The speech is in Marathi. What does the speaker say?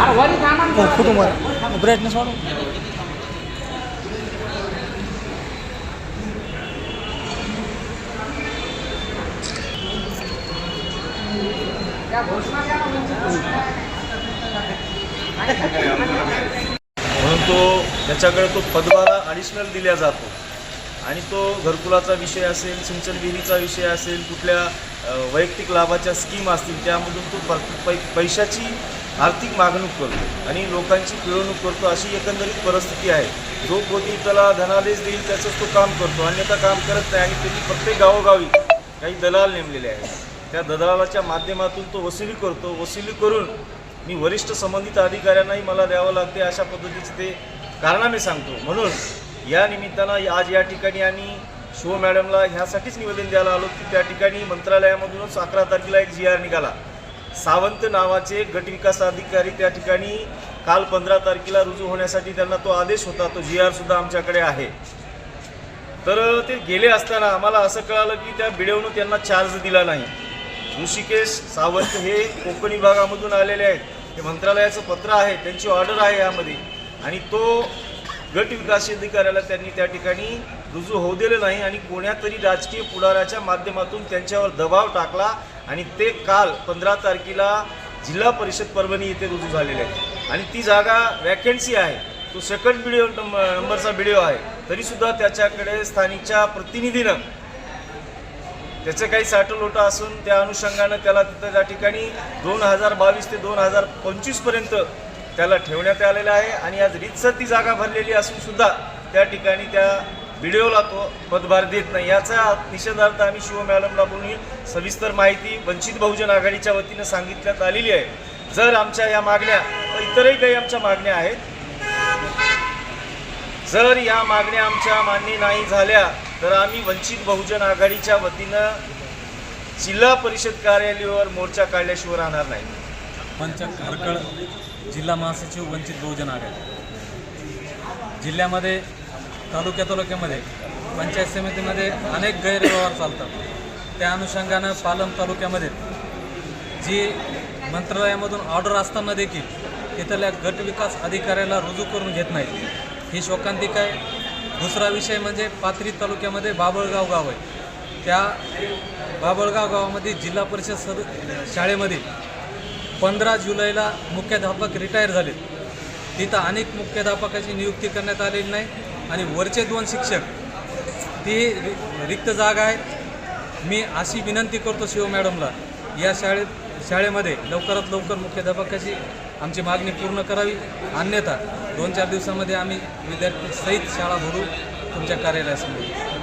कुटुंब ब्राईटनेस वाढव. म्हणून त्याच्याकडे तो पदभार ॲडिशनल दिला जातो आणि तो घरकुलाचा विषय असेल, सिंचन विहिरीचा विषय असेल, कुठल्या वैयक्तिक लाभाच्या स्कीम असतील त्यामधून तो पैशाची आर्थिक मागणूक करतो आणि लोकांची पिळवणूक करतो. अशी एकंदरीत परिस्थिती आहे. जो कोणी त्याला धनादेश देईल त्याचंच तो काम करतो, अन्यथा काम करत नाही. आणि त्यांनी प्रत्येक गावोगावी काही दलाल नेमलेले आहेत. त्या दलालाच्या माध्यमातून तो वसुली करतो. वसुली करून मी वरिष्ठ संबंधित अधिकाऱ्यांनाही मला द्यावं लागते अशा पद्धतीचे ते कारनामे सांगतो. म्हणून या निमित्तानं आज या ठिकाणी आम्ही शिव मॅडमला ह्यासाठीच निवेदन द्यायला आलो की त्या ठिकाणी मंत्रालयामधूनच 11 तारखेला एक GR निघाला. सावंत नावाचे गट विकास अधिकारी त्या ठिकाणी काल 15 तारखेला रुजू होण्यासाठी त्यांना तो आदेश होता. तो GR सुद्धा आमच्याकडे आहे. तर ते गेले असताना आम्हाला असं कळालं की त्या BDOनं त्यांना चार्ज दिला नाही. ऋषिकेश सावंत हे कोकण विभागामधून आलेले आहेत. ते मंत्रालयाचं पत्र आहे, त्यांची ऑर्डर आहे यामध्ये. आणि तो गट विकास अधिकाऱ्याला त्यांनी त्या ठिकाणी रुजू होऊ दिलं नाही आणि कोण्यातरी राजकीय पुढाऱ्याच्या माध्यमातून त्यांच्यावर दबाव टाकला आणि ते काल 15 तारखेला जिल्हा परिषद परभणी येथे रुजू झालेले आहेत. आणि ती जागा वॅकन्सी आहे. तो सेकंड BDO नंबरचा BDO आहे. तरीसुद्धा त्याच्याकडे स्थानिकच्या प्रतिनिधीनं त्याचं काही साठलोटा असून त्या अनुषंगानं त्याला तिथं त्या ठिकाणी 2022 ते 2025 पर्यंत त्याला ठेवण्यात आलेलं आहे. आणि आज रीतसर ती जागा भरलेली असून सुद्धा त्या ठिकाणी त्या BDOला तो पदभार देत नाही. याचा निषेधार्थ आम्ही शिव मॅडमला बोलून सविस्तर माहिती वंचित बहुजन आघाडीच्या वतीनं सांगितण्यात आलेली आहे. जर आमच्या या मागण्या इतरही काही आमच्या मागण्या आहेत, जर या मागण्या आमच्या मान्य नाही झाल्या तर आम्ही वंचित बहुजन आघाडीच्या वतीनं जिल्हा परिषद कार्यालयावर मोर्चा काढल्याशिवाय राहणार नाही. पंचक हरकळ जिल्हा महासचिव वंचित बहुजन आघाडी. जिल्ह्यामध्ये तालुक्यामध्ये पंचायत समितीमध्ये अनेक गैरव्यवहार चालतात. त्या अनुषंगानं पालम तालुक्यामध्ये जी मंत्रालयामधून ऑर्डर असताना देखील तिथल्या गट विकास अधिकाऱ्याला रुजू करून घेत नाहीत, ही शोकांतिका आहे. दुसरा विषय म्हणजे पाथरी तालुक्यामध्ये बाबळगाव गाव आहे. त्या बाबळगाव गावामध्ये जिल्हा परिषद शाळेमध्ये 15 जुलैला मुख्याध्यापक रिटायर झालेत. तिथं अनेक मुख्याध्यापकाची नियुक्ती करण्यात आलेली नाही आणि वरचे 2 शिक्षक ती रिक्त जागा आहेत. मी अशी विनंती करतो शिव मॅडमला या शाळेमध्ये लवकरात लवकर मुख्याध्यापकाची आमची मागणी पूर्ण करावी. अन्यथा 2-4 दिवसामध्ये आम्ही विद्यार्थी सहित शाळा भरू तुमच्या कार्यालयासमोर.